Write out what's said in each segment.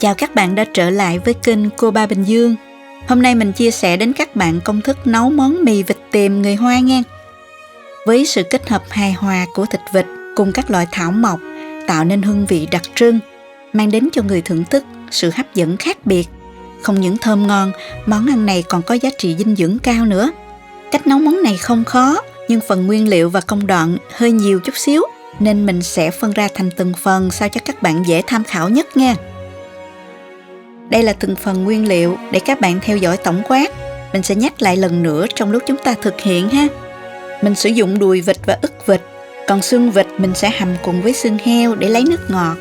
Chào các bạn đã trở lại với kênh Cô Ba Bình Dương. Hôm nay mình chia sẻ đến các bạn công thức nấu món mì vịt tiềm người Hoa nha. Với sự kết hợp hài hòa của thịt vịt cùng các loại thảo mộc tạo nên hương vị đặc trưng, mang đến cho người thưởng thức sự hấp dẫn khác biệt. Không những thơm ngon, món ăn này còn có giá trị dinh dưỡng cao nữa. Cách nấu món này không khó, nhưng phần nguyên liệu và công đoạn hơi nhiều chút xíu, nên mình sẽ phân ra thành từng phần sao cho các bạn dễ tham khảo nhất nha. Đây là từng phần nguyên liệu để các bạn theo dõi tổng quát. Mình sẽ nhắc lại lần nữa trong lúc chúng ta thực hiện ha. Mình sử dụng đùi vịt và ức vịt, còn xương vịt mình sẽ hầm cùng với xương heo để lấy nước ngọt.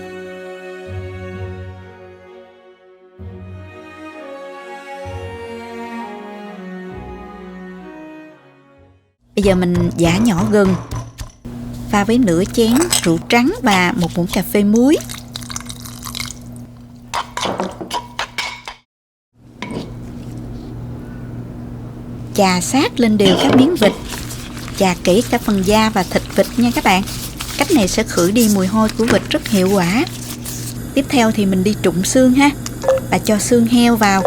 Bây giờ mình giã nhỏ gừng, pha với nửa chén rượu trắng và một muỗng cà phê muối. Chà sát lên đều các miếng vịt, chà kỹ cả phần da và thịt vịt nha các bạn. Cách này sẽ khử đi mùi hôi của vịt rất hiệu quả. Tiếp theo thì mình đi trụng xương ha, và cho xương heo vào.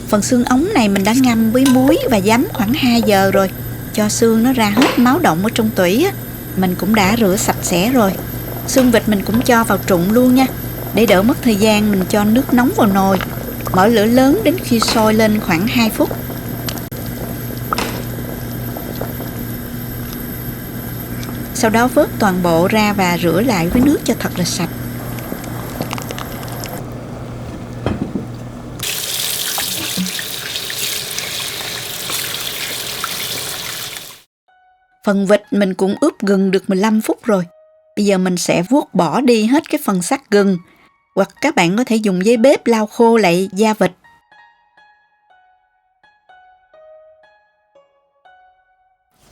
Phần xương ống này mình đã ngâm với muối và giấm khoảng 2 giờ rồi, cho xương nó ra hết máu động ở trong tủy á. Mình cũng đã rửa sạch sẽ rồi. Xương vịt mình cũng cho vào trụng luôn nha. Để đỡ mất thời gian, mình cho nước nóng vào nồi, mở lửa lớn đến khi sôi lên khoảng 2 phút. Sau đó vớt toàn bộ ra và rửa lại với nước cho thật là sạch. Phần vịt mình cũng ướp gừng được 15 phút rồi. Bây giờ mình sẽ vuốt bỏ đi hết cái phần xác gừng, hoặc các bạn có thể dùng giấy bếp lau khô lại da vịt.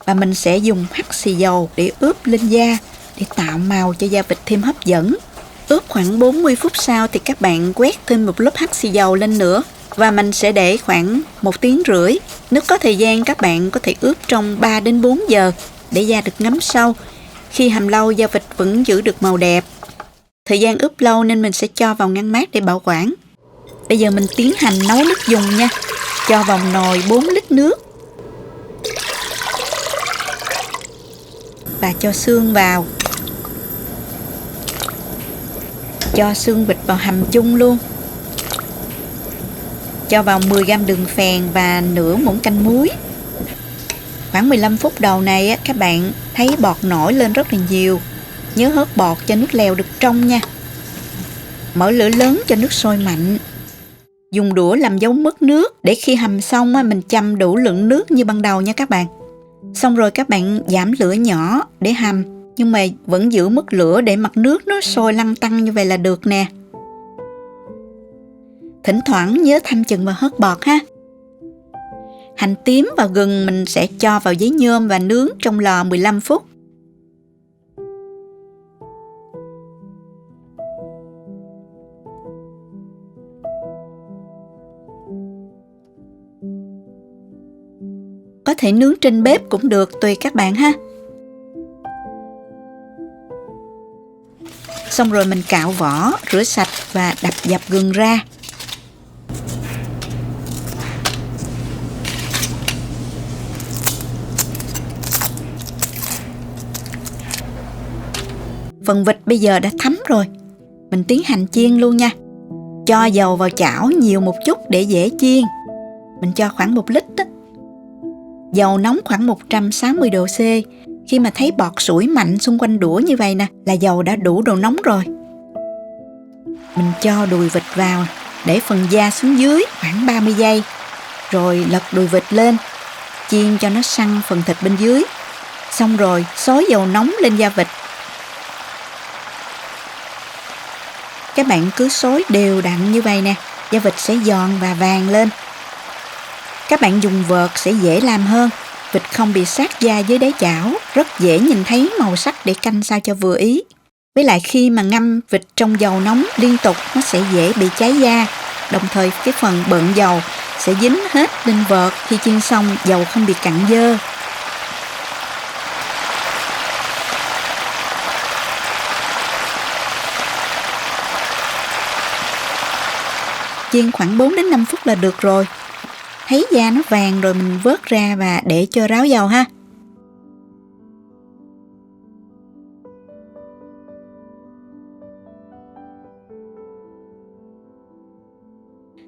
Và mình sẽ dùng hắc xì dầu để ướp lên da, để tạo màu cho da vịt thêm hấp dẫn. Ướp khoảng 40 phút sau thì các bạn quét thêm một lớp hắc xì dầu lên nữa. Và mình sẽ để khoảng 1 tiếng rưỡi. Nếu có thời gian các bạn có thể ướp trong 3 đến 4 giờ để da được ngấm sâu. Khi hầm lâu da vịt vẫn giữ được màu đẹp. Thời gian ướp lâu nên mình sẽ cho vào ngăn mát để bảo quản. Bây giờ mình tiến hành nấu nước dùng nha. Cho vào nồi 4 lít nước. Và cho xương vào. Cho xương vịt vào hầm chung luôn. Cho vào 10g đường phèn và nửa muỗng canh muối. Khoảng 15 phút đầu này các bạn thấy bọt nổi lên rất là nhiều. Nhớ hớt bọt cho nước lèo được trong nha. Mở lửa lớn cho nước sôi mạnh. Dùng đũa làm dấu mất nước để khi hầm xong mình chăm đủ lượng nước như ban đầu nha các bạn. Xong rồi các bạn giảm lửa nhỏ để hầm, nhưng mà vẫn giữ mức lửa để mặt nước nó sôi lăn tăn như vậy là được nè. Thỉnh thoảng nhớ thăm chừng và hớt bọt ha. Hành tím và gừng mình sẽ cho vào giấy nhôm và nướng trong lò 15 phút. Có thể nướng trên bếp cũng được, tùy các bạn ha. Xong rồi mình cạo vỏ, rửa sạch và đập dập gừng ra. Phần vịt bây giờ đã thấm rồi. Mình tiến hành chiên luôn nha. Cho dầu vào chảo nhiều một chút để dễ chiên. Mình cho khoảng 1 lít á. Dầu nóng khoảng 160 độ C. Khi mà thấy bọt sủi mạnh xung quanh đũa như vậy nè, là dầu đã đủ độ nóng rồi. Mình cho đùi vịt vào, để phần da xuống dưới khoảng 30 giây. Rồi lật đùi vịt lên, chiên cho nó săn phần thịt bên dưới. Xong rồi xối dầu nóng lên da vịt. Các bạn cứ xối đều đặn như vậy nè, da vịt sẽ giòn và vàng lên. Các bạn dùng vợt sẽ dễ làm hơn. Vịt không bị sát da dưới đáy chảo, rất dễ nhìn thấy màu sắc để canh sao cho vừa ý. Với lại khi mà ngâm vịt trong dầu nóng liên tục, nó sẽ dễ bị cháy da. Đồng thời cái phần bợn dầu sẽ dính hết lên vợt, khi chiên xong dầu không bị cặn dơ. chiên khoảng 4 đến 5 phút là được rồi. Thấy da nó vàng rồi mình vớt ra và để cho ráo dầu ha.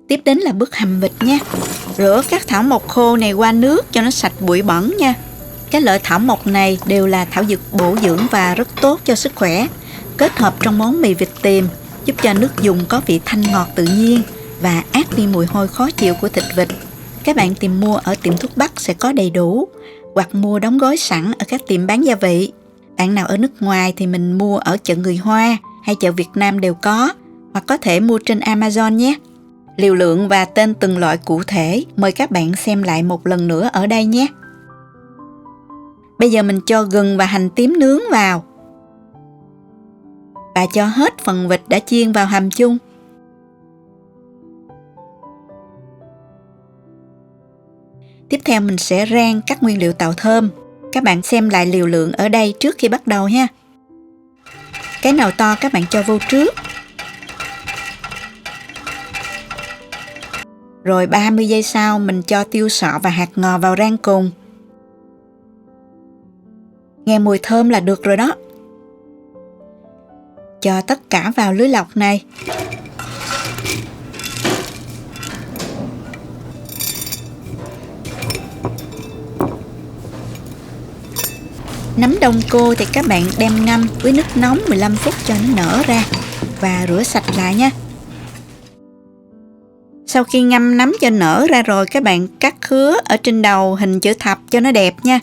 Tiếp đến là bước hầm vịt nha. Rửa các thảo mộc khô này qua nước cho nó sạch bụi bẩn nha. Các loại thảo mộc này đều là thảo dược bổ dưỡng và rất tốt cho sức khỏe. Kết hợp trong món mì vịt tiềm giúp cho nước dùng có vị thanh ngọt tự nhiên và át đi mùi hôi khó chịu của thịt vịt. Các bạn tìm mua ở tiệm thuốc Bắc sẽ có đầy đủ, hoặc mua đóng gói sẵn ở các tiệm bán gia vị. Bạn nào ở nước ngoài thì mình mua ở chợ người Hoa hay chợ Việt Nam đều có, hoặc có thể mua trên Amazon nhé. Liều lượng và tên từng loại cụ thể mời các bạn xem lại một lần nữa ở đây nhé. Bây giờ mình cho gừng và hành tím nướng vào và cho hết phần vịt đã chiên vào hầm chung. Tiếp theo mình sẽ rang các nguyên liệu tạo thơm. Các bạn xem lại liều lượng ở đây trước khi bắt đầu ha. Cái nào to các bạn cho vô trước. Rồi 30 giây sau mình cho tiêu sọ và hạt ngò vào rang cùng. Nghe mùi thơm là được rồi đó. Cho tất cả vào lưới lọc này. Nấm đông cô thì các bạn đem ngâm với nước nóng 15 phút cho nó nở ra và rửa sạch lại nha. Sau khi ngâm nấm cho nở ra rồi, các bạn cắt khứa ở trên đầu hình chữ thập cho nó đẹp nha.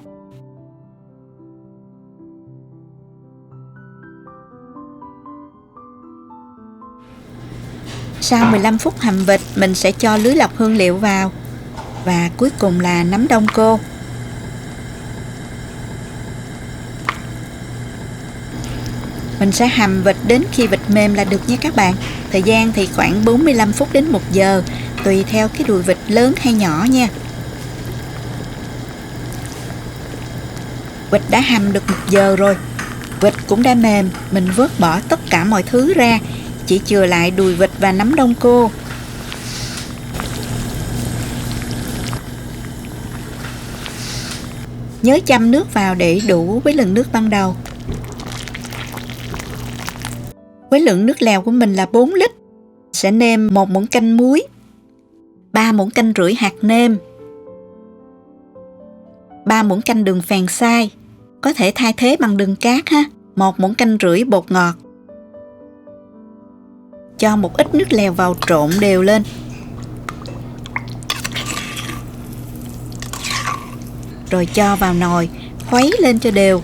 Sau 15 phút hầm vịt, mình sẽ cho lưới lọc hương liệu vào và cuối cùng là nấm đông cô. Mình sẽ hầm vịt đến khi vịt mềm là được nha các bạn. Thời gian thì khoảng 45 phút đến 1 giờ, tùy theo cái đùi vịt lớn hay nhỏ nha. Vịt đã hầm được 1 giờ rồi. Vịt cũng đã mềm, mình vớt bỏ tất cả mọi thứ ra, chỉ chừa lại đùi vịt và nấm đông cô. Nhớ châm nước vào để đủ với lượng nước ban đầu. Với lượng nước lèo của mình là 4 lít, sẽ nêm 1 muỗng canh muối, 3 muỗng canh rưỡi hạt nêm, 3 muỗng canh đường phèn xay, có thể thay thế bằng đường cát ha, 1 muỗng canh rưỡi bột ngọt. Cho một ít nước lèo vào trộn đều lên. Rồi cho vào nồi, khuấy lên cho đều.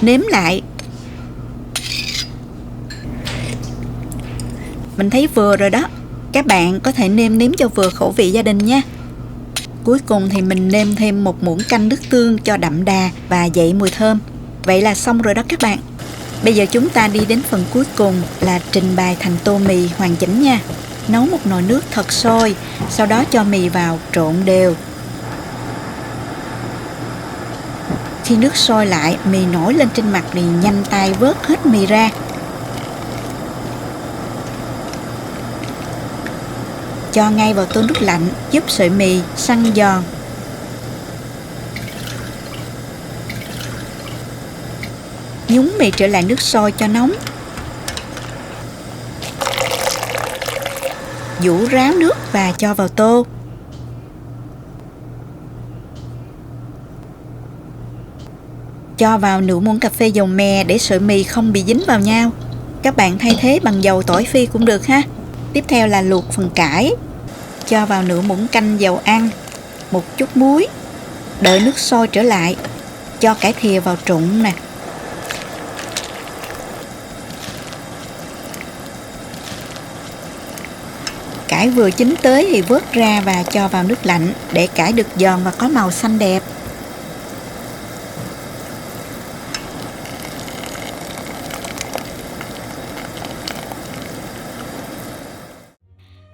Nếm lại. Mình thấy vừa rồi đó. Các bạn có thể nêm cho vừa khẩu vị gia đình nha. Cuối cùng thì mình nêm thêm 1 muỗng canh nước tương cho đậm đà và dậy mùi thơm. Vậy là xong rồi đó các bạn. Bây giờ chúng ta đi đến phần cuối cùng là trình bày thành tô mì hoàn chỉnh nha. Nấu một nồi nước thật sôi, sau đó cho mì vào trộn đều. Khi nước sôi lại, mì nổi lên trên mặt thì nhanh tay vớt hết mì ra. Cho ngay vào tô nước lạnh giúp sợi mì săn giòn. Nhúng mì trở lại nước sôi cho nóng. Vũ ráo nước và cho vào tô. Cho vào nửa muỗng cà phê dầu mè để sợi mì không bị dính vào nhau. Các bạn thay thế bằng dầu tỏi phi cũng được ha. Tiếp theo là luộc phần cải. Cho vào nửa muỗng canh dầu ăn, một chút muối. Đợi nước sôi trở lại. Cho cải thìa vào trụng nè. Cải vừa chín tới thì vớt ra và cho vào nước lạnh để cải được giòn và có màu xanh đẹp.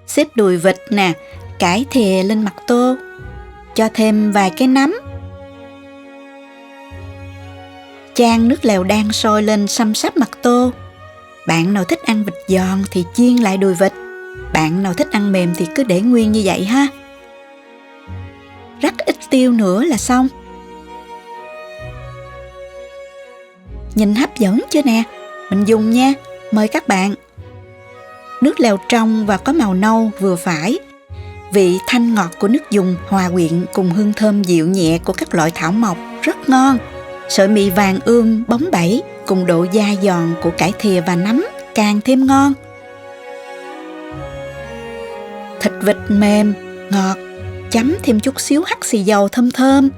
Xếp đùi vịt nè, cải thìa lên mặt tô. Cho thêm vài cái nấm. Chan nước lèo đang sôi lên xăm xắp mặt tô. Bạn nào thích ăn vịt giòn thì chiên lại đùi vịt. Bạn nào thích ăn mềm thì cứ để nguyên như vậy ha. Rắc ít tiêu nữa là xong. Nhìn hấp dẫn chưa nè? Mình dùng nha. Mời các bạn. Nước lèo trong và có màu nâu vừa phải. Vị thanh ngọt của nước dùng hòa quyện cùng hương thơm dịu nhẹ của các loại thảo mộc rất ngon. Sợi mì vàng ươm bóng bẩy cùng độ dai giòn của cải thìa và nấm càng thêm ngon. Thịt vịt mềm, ngọt, chấm thêm chút xíu hắc xì dầu thơm thơm.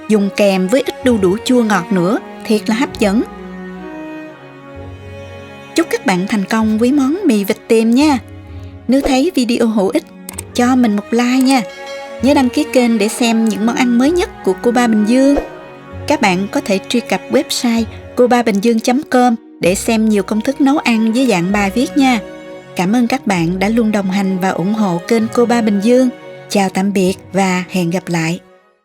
Dùng kèm với ít đu đủ chua ngọt nữa, thiệt là hấp dẫn. Chúc các bạn thành công với món mì vịt tiềm nha. Nếu thấy video hữu ích, cho mình một like nha. Nhớ đăng ký kênh để xem những món ăn mới nhất của cô Ba Bình Dương. Các bạn có thể truy cập website cobabình dương.com để xem nhiều công thức nấu ăn với dạng bài viết nha. Cảm ơn các bạn đã luôn đồng hành và ủng hộ kênh cô Ba Bình Dương. Chào tạm biệt và hẹn gặp lại.